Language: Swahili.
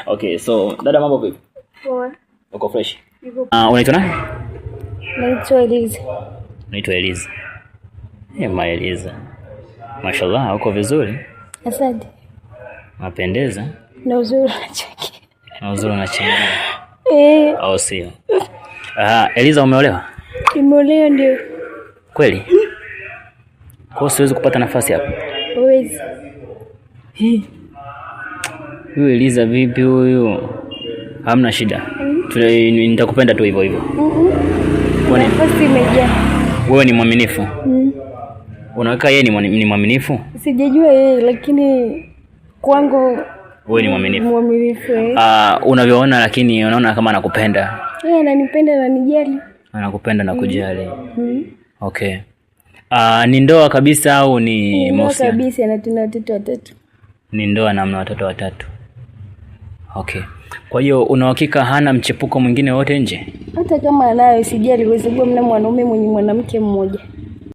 Okay, so dada, mambo vipi? Poa. Uko fresh? Unaitwa nani? Naitwa Eliza. Naitwa Eliza. Eliza. Mashallah, uko vizuri? Asante. Mapendeza. Na uzuri unacheki. Na uzuri unacheki. Au sio? Eliza, umeolewa? Nimeolewa ndio. Kweli? Kwa siwezi kupata nafasi hapa. Huwezi. Huyu Eliza vipi huyu? Hamna shida. Nitakupenda tu hivyo hivyo. Kwani nafasi imejaa. Wewe ni mwaminifu? Unaweka yeye ni mwaminifu? Sijajua yeye lakini kwangu wewe ni mwaminifu. Mwaminifu. Unavyoona lakini unaona kama anakupenda. Yeye ananipenda na anijali. Anakupenda na kujali. Okay. Ni ndoa kabisa au ni mahusiano? Ndoa kabisa, na tuna watoto watatu. Ni ndoa na mna watoto watatu. Okay. Kwa hiyo una uhakika hana mchepuko mwingine wote nje? Hata kama anayo sijali, kwa sababu mna mwanaume mwenye mwanamke mmoja.